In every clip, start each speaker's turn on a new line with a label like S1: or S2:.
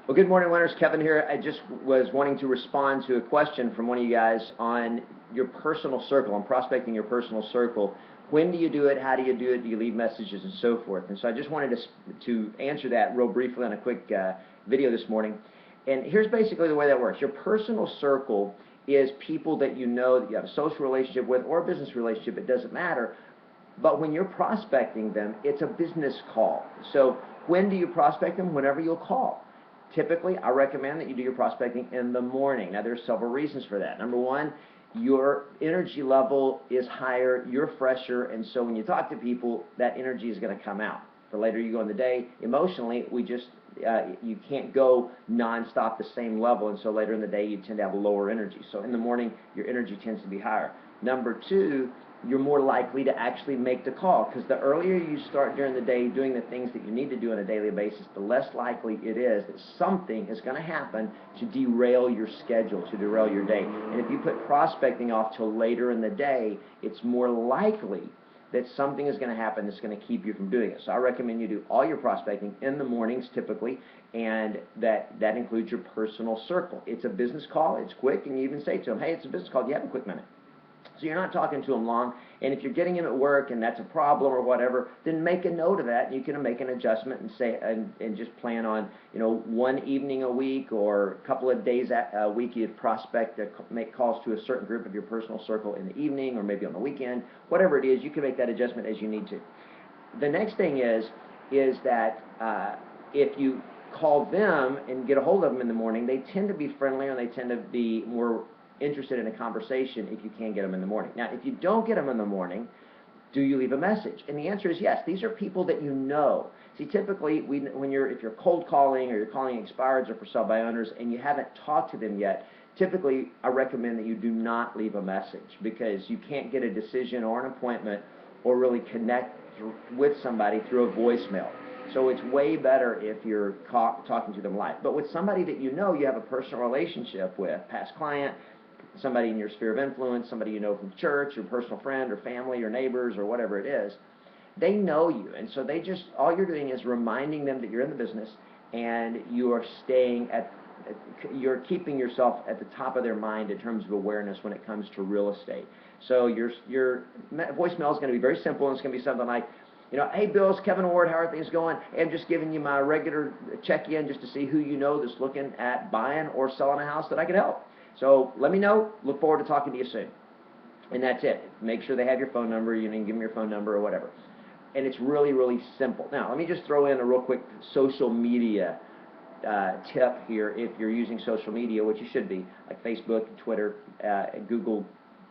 S1: Well, good morning, winners. Kevin here. I just was wanting to respond to a question from one of you guys on your personal circle, on prospecting your personal circle. When do you do it? How do you do it? Do you leave messages and so forth? And so I just wanted to answer that real briefly on a quick video this morning. And here's basically the way that works. Your personal circle is people that you know that you have a social relationship with or a business relationship. It doesn't matter. But when you're prospecting them, it's a business call. So when do you prospect them? Whenever you'll call. Typically, I recommend that you do your prospecting in the morning. Now, there's several reasons for that. Number one, your energy level is higher, you're fresher, and so when you talk to people, that energy is going to come out. The later you go in the day, emotionally, you can't go nonstop the same level, and so later in the day, you tend to have a lower energy. So in the morning, your energy tends to be higher. Number two, you're more likely to actually make the call, because the earlier you start during the day doing the things that you need to do on a daily basis, the less likely it is that something is going to happen to derail your schedule, to derail your day. And if you put prospecting off till later in the day, it's more likely that something is going to happen that's going to keep you from doing it. So I recommend you do all your prospecting in the mornings typically, and that includes your personal circle. It's a business call, it's quick, and you even say to them, hey, it's a business call, do you have a quick minute? So you're not talking to them long, and if you're getting them at work and that's a problem or whatever, then make a note of that, and you can make an adjustment and say and just plan on, one evening a week or a couple of days a week you'd prospect, make calls to a certain group of your personal circle in the evening or maybe on the weekend. Whatever it is, you can make that adjustment as you need to. The next thing is that if you call them and get a hold of them in the morning, they tend to be friendlier and they tend to be more interested in a conversation if you can get them in the morning. Now, if you don't get them in the morning, do you leave a message? And the answer is yes. These are people that you know. See, typically, if you're cold calling or you're calling expireds or for sale by owners and you haven't talked to them yet, typically I recommend that you do not leave a message, because you can't get a decision or an appointment or really connect with somebody through a voicemail. So it's way better if you're talking to them live. But with somebody that you know you have a personal relationship with, past client, somebody in your sphere of influence, somebody you know from church, your personal friend or family or neighbors or whatever it is, they know you. And so all you're doing is reminding them that you're in the business, and you are you're keeping yourself at the top of their mind in terms of awareness when it comes to real estate. So your voicemail is going to be very simple, and it's going to be something like, hey, Bill, it's Kevin Ward. How are things going? Hey, I'm just giving you my regular check-in just to see who you know that's looking at buying or selling a house that I can help. So let me know. Look forward to talking to you soon. And that's it. Make sure they have your phone number. You can give them your phone number or whatever. And it's really, really simple. Now, let me just throw in a real quick social media tip here. If you're using social media, which you should be, like Facebook, Twitter, Google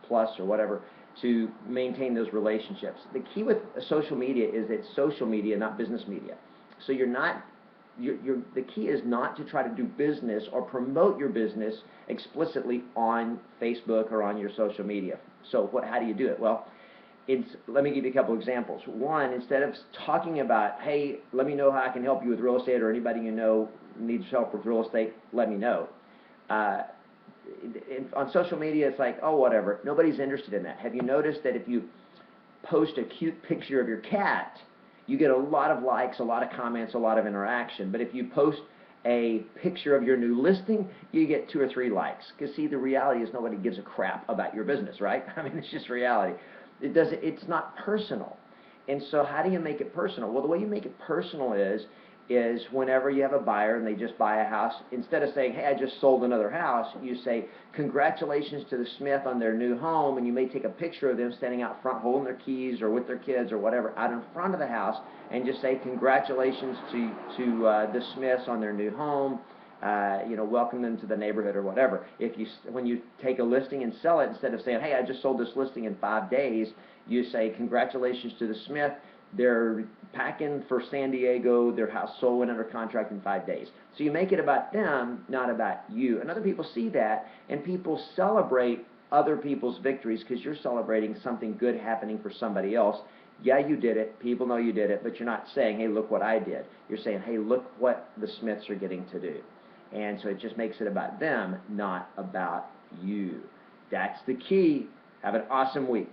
S1: Plus or whatever, to maintain those relationships. The key with social media is it's social media, not business media. So the key is not to try to do business or promote your business explicitly on Facebook or on your social media. So how do you do it? Well, let me give you a couple examples. One, instead of talking about, hey, let me know how I can help you with real estate, or anybody you know needs help with real estate, let me know. On social media, it's like, oh, whatever. Nobody's interested in that. Have you noticed that if you post a cute picture of your cat, you get a lot of likes, a lot of comments, a lot of interaction? But if you post a picture of your new listing, you get 2 or 3 likes. Because, see, the reality is nobody gives a crap about your business, right? I mean, it's just reality. It's not personal. And so how do you make it personal? Well, the way you make it personal is whenever you have a buyer and they just buy a house, instead of saying, hey, I just sold another house, you say, congratulations to the Smith on their new home, and you may take a picture of them standing out front holding their keys or with their kids or whatever out in front of the house, and just say, congratulations to the Smiths on their new home, welcome them to the neighborhood or whatever. When you take a listing and sell it, instead of saying, hey, I just sold this listing in 5 days, you say, congratulations to the Smith. They're packing for San Diego. Their house sold, went under contract in 5 days. So you make it about them, not about you. And other people see that, and people celebrate other people's victories because you're celebrating something good happening for somebody else. Yeah, you did it. People know you did it, but you're not saying, hey, look what I did. You're saying, hey, look what the Smiths are getting to do. And so it just makes it about them, not about you. That's the key. Have an awesome week.